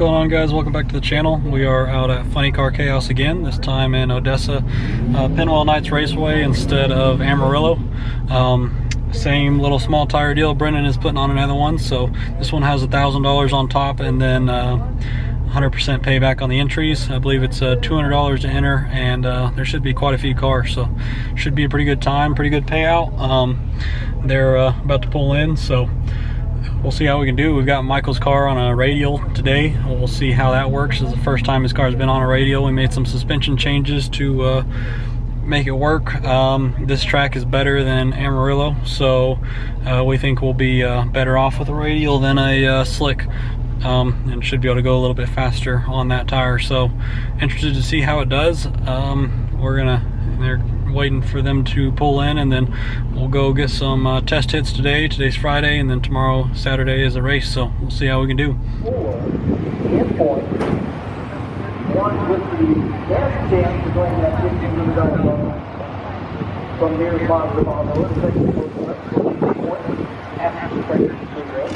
going on, guys? Welcome back to the channel. We are out at Funny Car Chaos again, this time in Odessa, Pinwheel Nights Raceway instead of Amarillo. Same little small tire deal. Brendan is putting on another one, so this one has $1,000 on top and then 100% payback on the entries. I believe it's $200 to enter, and there should be quite a few cars, so should be a pretty good time, pretty good payout. They're about to pull in, so we'll see how we can do. We've got Michael's car on a radial today. We'll see how that works. This is the first time his car's been on a radial. We made some suspension changes to make it work. This track is better than Amarillo, so we think we'll be better off with a radial than a slick, and should be able to go a little bit faster on that tire. So interested to see how it does. They're waiting for them to pull in, and then we'll go get some test hits today. Today's Friday, and then tomorrow, Saturday, is a race, so we'll see how we can do. 4 in point. One with the best chance to going that 15 to the diamond from near bottom on the left side of the point after the pressure to the rail.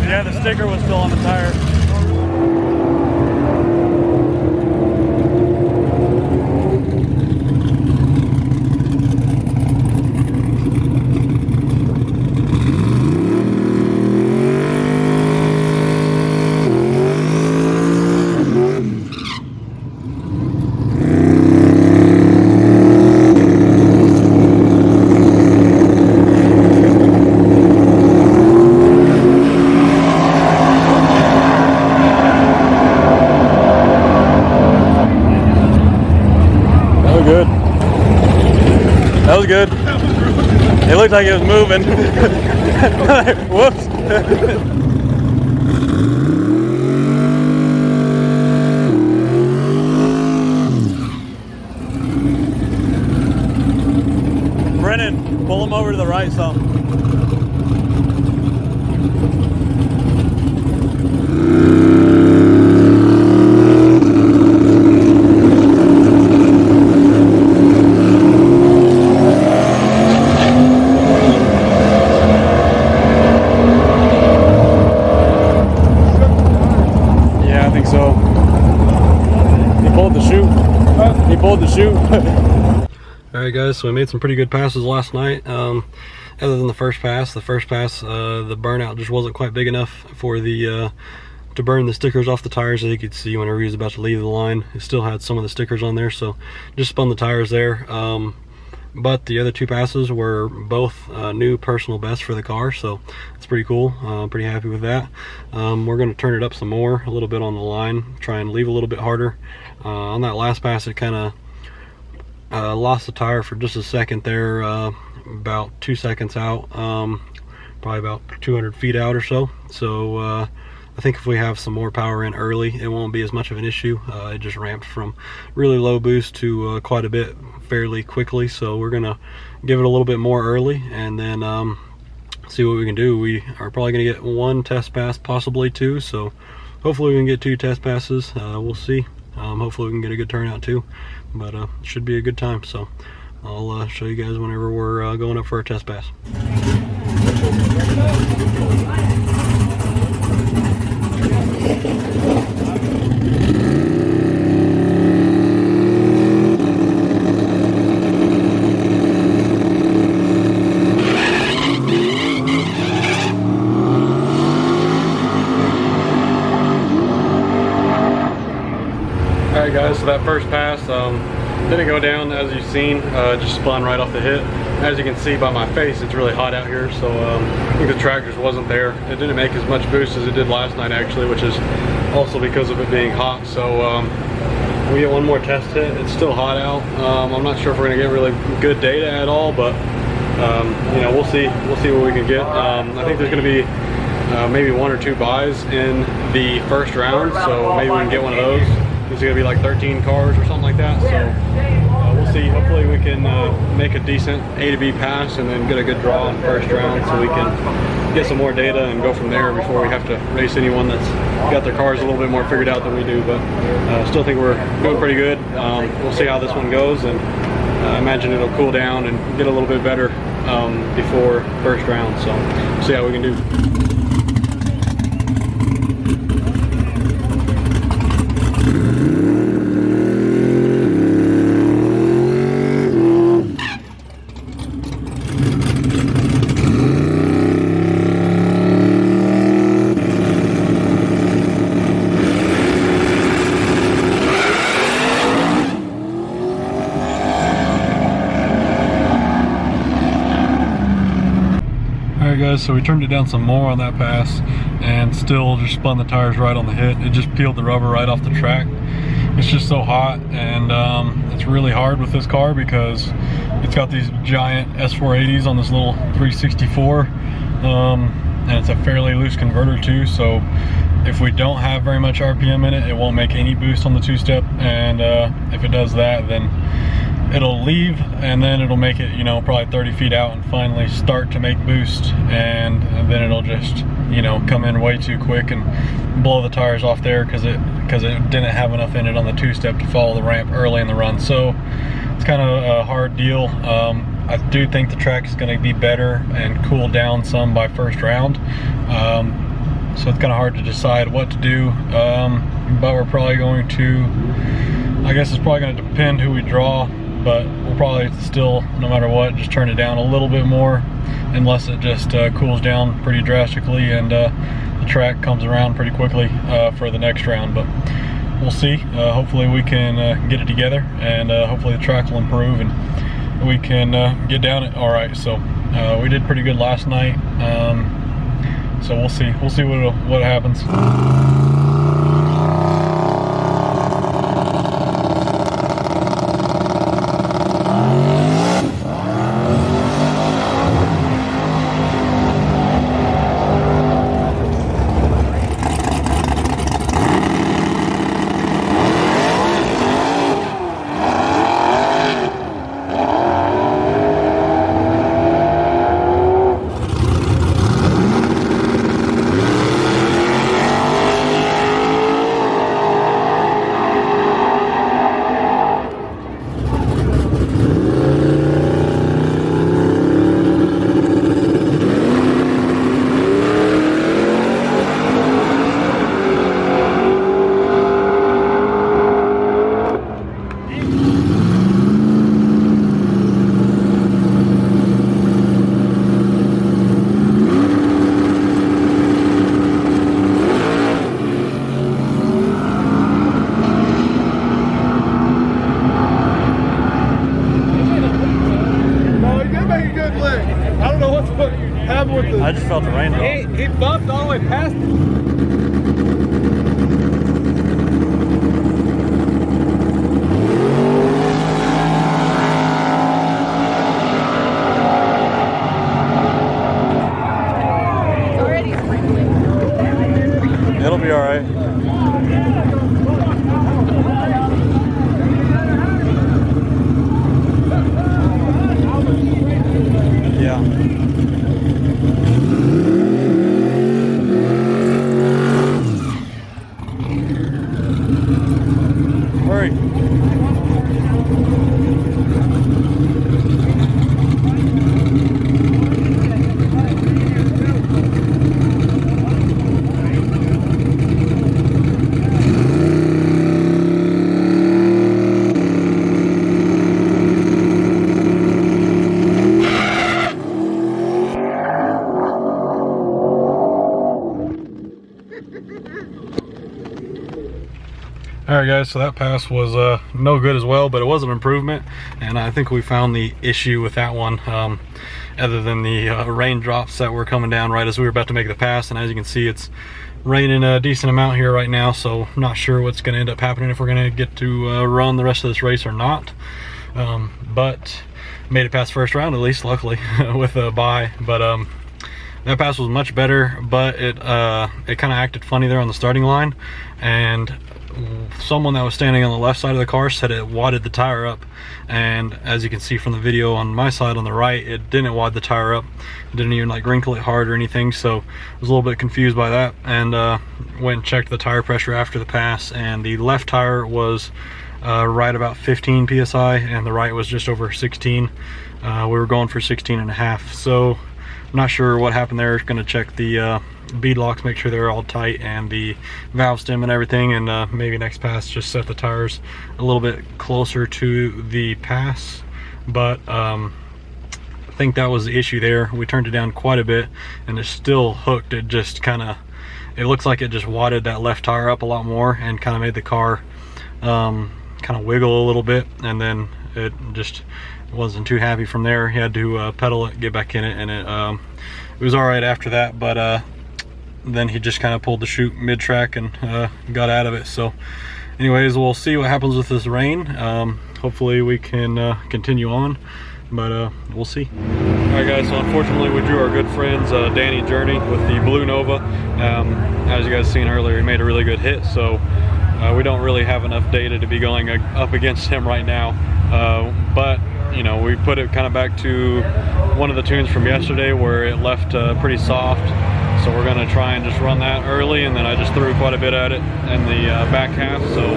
Yeah, the sticker was still on the tire. That was good. It looked like it was moving. Whoops. Brennan, pull him over to the right some. He pulled the chute. Alright guys, so we made some pretty good passes last night. Other than the first pass, the burnout just wasn't quite big enough for the to burn the stickers off the tires. As you could see, whenever he was about to leave the line, it still had some of the stickers on there, so just spun the tires there. But the other two passes were both new personal best for the car, so it's pretty cool. Pretty happy with that. We're going to turn it up some more, a little bit on the line, try and leave a little bit harder. On that last pass, it kind of lost the tire for just a second there, about 2 seconds out, probably about 200 feet out or so. So I think if we have some more power in early, it won't be as much of an issue. It just ramped from really low boost to quite a bit fairly quickly, so we're gonna give it a little bit more early and then see what we can do. We are probably gonna get one test pass, possibly two, so hopefully we can get 2 test passes. We'll see. Hopefully we can get a good turnout too, but it should be a good time. So I'll show you guys whenever we're going up for a test pass. Alright guys, so that first pass didn't go down as you've seen, just spun right off the hit. As you can see by my face, it's really hot out here, so I think the track just wasn't there. It didn't make as much boost as it did last night actually, which is also because of it being hot. So we get one more test hit. It's still hot out. I'm not sure if we're gonna get really good data at all, but you know, we'll see what we can get. I think there's gonna be maybe 1 or 2 buys in the first round, so maybe we can get one of those. It's gonna be like 13 cars or something like that, so we'll see. Hopefully we can make a decent A to B pass and then get a good draw in the first round, so we can get some more data and go from there before we have to race anyone that's got their cars a little bit more figured out than we do. But still think we're doing pretty good. We'll see how this one goes, and I imagine it'll cool down and get a little bit better before first round, so we'll see how we can do. Guys, so we turned it down some more on that pass and still just spun the tires right on the hit. It just peeled the rubber right off the track. It's just so hot, and it's really hard with this car because it's got these giant S480s on this little 364, and it's a fairly loose converter too, so if we don't have very much RPM in it, it won't make any boost on the two-step, and if it does that, then it'll leave, and then it'll make it, you know, probably 30 feet out and finally start to make boost, and then it'll just, you know, come in way too quick and blow the tires off there because it didn't have enough in it on the two-step to follow the ramp early in the run. So it's kind of a hard deal. I do think the track is going to be better and cool down some by first round, so it's kind of hard to decide what to do, but we're probably going to, I guess it's probably going to depend who we draw, but we'll probably still, no matter what, just turn it down a little bit more unless it just cools down pretty drastically and the track comes around pretty quickly for the next round. But we'll see. Hopefully we can get it together, and hopefully the track will improve and we can get down it all right. So we did pretty good last night, so we'll see what happens. I just felt the rain. He bumped all the way past it. It'll be all right. Yeah. Hurry. Alright guys, so that pass was no good as well, but it was an improvement, and I think we found the issue with that one, other than the raindrops that were coming down right as we were about to make the pass. And as you can see, it's raining a decent amount here right now, so I'm not sure what's going to end up happening, if we're going to get to run the rest of this race or not. But made it past first round, at least, luckily, with a bye. But that pass was much better, but it kind of acted funny there on the starting line, and someone that was standing on the left side of the car said it wadded the tire up, and as you can see from the video on my side on the right, it didn't wad the tire up. It didn't even like wrinkle it hard or anything, so I was a little bit confused by that, and went and checked the tire pressure after the pass, and the left tire was right about 15 psi and the right was just over 16. We were going for 16 and a half, so I'm not sure what happened there. Going to check the bead locks, make sure they're all tight, and the valve stem and everything, and maybe next pass just set the tires a little bit closer to the pass. But I think that was the issue there. We turned it down quite a bit and it's still hooked. It just kind of, it looks like it just wadded that left tire up a lot more and kind of made the car kind of wiggle a little bit, and then it just wasn't too happy from there. He had to pedal it, get back in it, and it was all right after that. But then he just kind of pulled the chute mid-track and got out of it. So anyways, we'll see what happens with this rain. Hopefully we can continue on, but we'll see. All right guys, so unfortunately we drew our good friends Danny Journey with the Blue Nova. As you guys seen earlier, he made a really good hit, so we don't really have enough data to be going up against him right now. But you know, we put it kind of back to one of the tunes from yesterday where it left pretty soft. So we're going to try and just run that early, and then I just threw quite a bit at it in the back half. So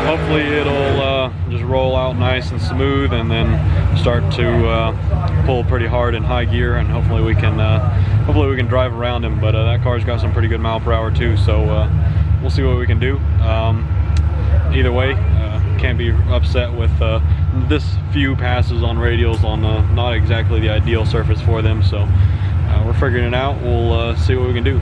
hopefully it'll just roll out nice and smooth, and then start to pull pretty hard in high gear, and hopefully we can drive around him. But that car's got some pretty good mile per hour too, so we'll see what we can do. Either way, can't be upset with this few passes on radials on not exactly the ideal surface for them. So we're figuring it out. We'll see what we can do.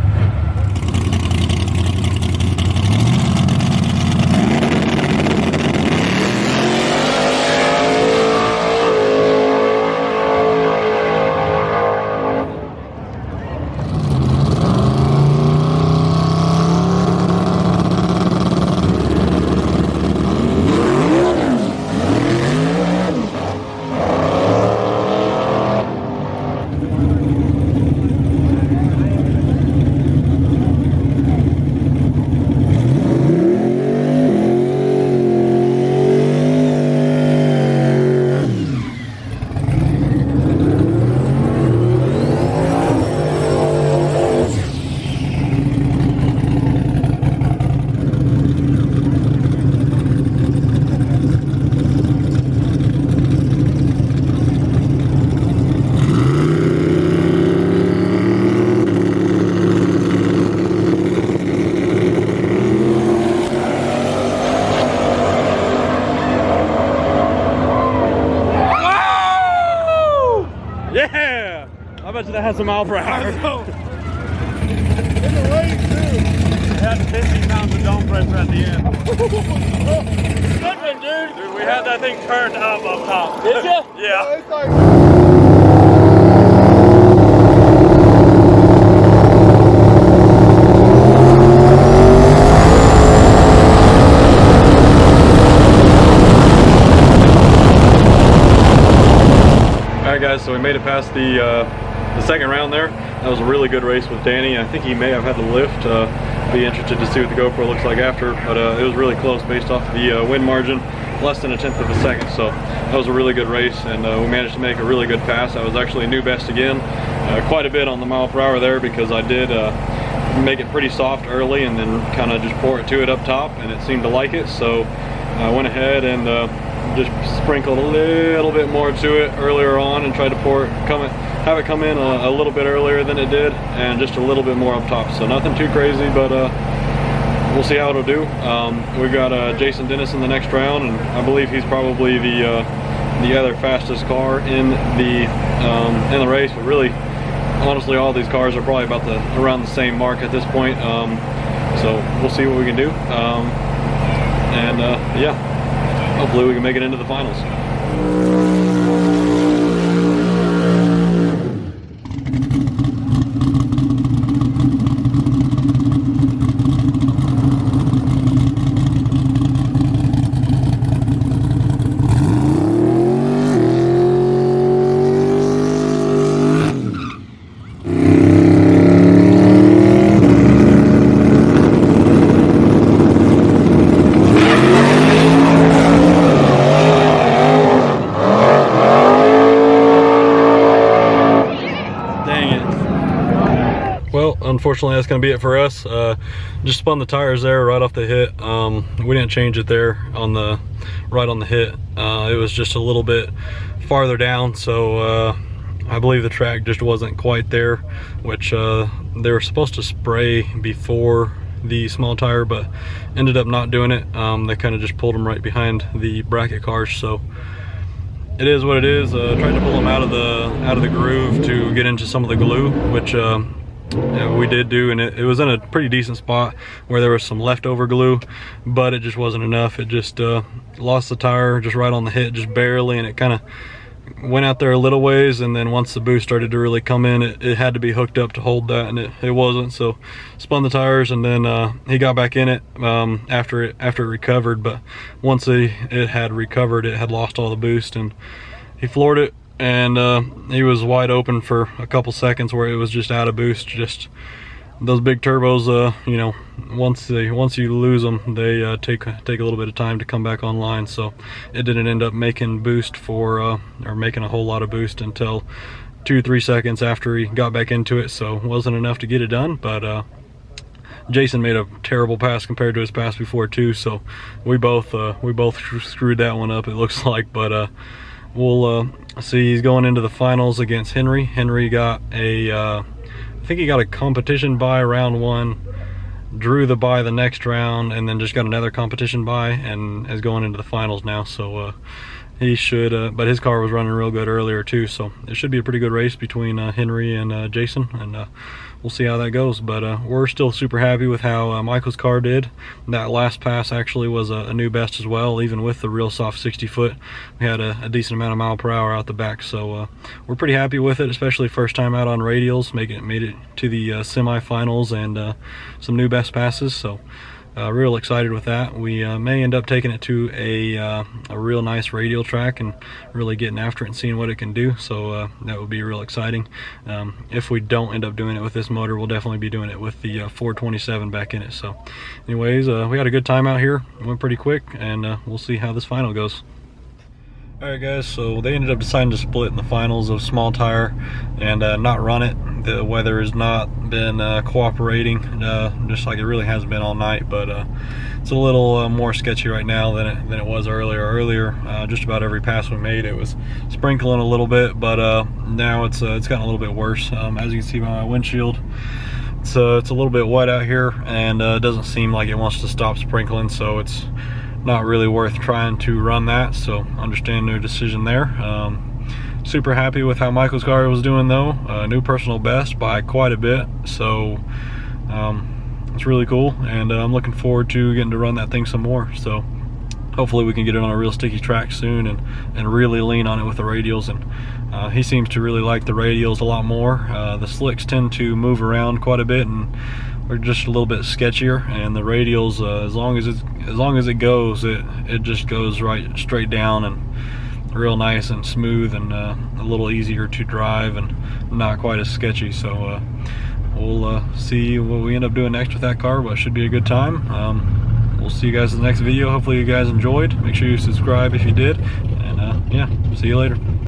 Yeah! I bet you that has some mile per hour. In the rain too. It had 50 pounds of dome pressure at the end. Good one, dude. Dude, we had that thing turned up top. Did you? Yeah. It's like... So we made it past the second round there. That was a really good race with Danny. I think he may have had the lift. Be interested to see what the GoPro looks like after, but it was really close based off of the wind margin, less than 1/10 of a second. So that was a really good race, and we managed to make a really good pass. That was actually a new best again. Quite a bit on the mile per hour there, because I did make it pretty soft early and then kind of just pour it to it up top, and it seemed to like it. So I went ahead and just sprinkled a little bit more to it earlier on, and tried to have it come in a little bit earlier than it did, and just a little bit more up top. So nothing too crazy, but we'll see how it'll do. We've got Jason Dennis in the next round, and I believe he's probably the other fastest car in the race. But really, honestly, all these cars are probably about around the same mark at this point. So we'll see what we can do, yeah, hopefully we can make it into the finals. unfortunately that's going to be it for us. Just spun the tires there right off the hit. We didn't change it there on the right on the hit. It was just a little bit farther down, so I believe the track just wasn't quite there, which they were supposed to spray before the small tire, but ended up not doing it. They kind of just pulled them right behind the bracket cars, so it is what it is. Tried to pull them out of the groove to get into some of the glue, which we did do, and it was in a pretty decent spot where there was some leftover glue, but it just wasn't enough. It just lost the tire just right on the hit, just barely, and it kind of went out there a little ways, and then once the boost started to really come in, it had to be hooked up to hold that, and it wasn't. So spun the tires, and then he got back in it after it recovered. But once it had recovered, it had lost all the boost, and he floored it, and he was wide open for a couple seconds where it was just out of boost. Just those big turbos, you know, once you lose them, they take a little bit of time to come back online. So it didn't end up making boost for or making a whole lot of boost until 2-3 seconds after he got back into it. So it wasn't enough to get it done. But Jason made a terrible pass compared to his pass before too. So we both screwed that one up, it looks like. But we'll see. He's going into the finals against Henry. Henry got a I think he got a competition bye round 1, drew the bye the next round, and then just got another competition bye and is going into the finals now. So he should, but his car was running real good earlier too, so it should be a pretty good race between Henry and Jason, and we'll see how that goes. But we're still super happy with how Michael's car did. That last pass actually was a new best as well, even with the real soft 60 foot. We had a decent amount of mile per hour out the back, so we're pretty happy with it, especially first time out on radials, made it to the semifinals and some new best passes. So real excited with that. We may end up taking it to a real nice radial track and really getting after it and seeing what it can do. So that would be real exciting. If we don't end up doing it with this motor, we'll definitely be doing it with the 427 back in it. So anyways, we had a good time out here. It went pretty quick, and we'll see how this final goes. Alright guys, so they ended up deciding to split in the finals of small tire and not run it. The weather has not been cooperating, just like it really has been all night, but it's a little more sketchy right now than it was earlier. Just about every pass we made, it was sprinkling a little bit, but now it's gotten a little bit worse. As you can see by my windshield, it's a little bit wet out here, and it doesn't seem like it wants to stop sprinkling, so it's not really worth trying to run that. So understand their decision there. Super happy with how Michael's car was doing though. New personal best by quite a bit, so it's really cool, and I'm looking forward to getting to run that thing some more. So hopefully we can get it on a real sticky track soon and really lean on it with the radials. And he seems to really like the radials a lot more. The slicks tend to move around quite a bit, and we're just a little bit sketchier, and the radials, as long as it goes, it just goes right straight down and real nice and smooth, and a little easier to drive and not quite as sketchy. So we'll see what we end up doing next with that car, but it should be a good time. We'll see you guys in the next video. Hopefully you guys enjoyed. Make sure you subscribe if you did, and yeah, see you later.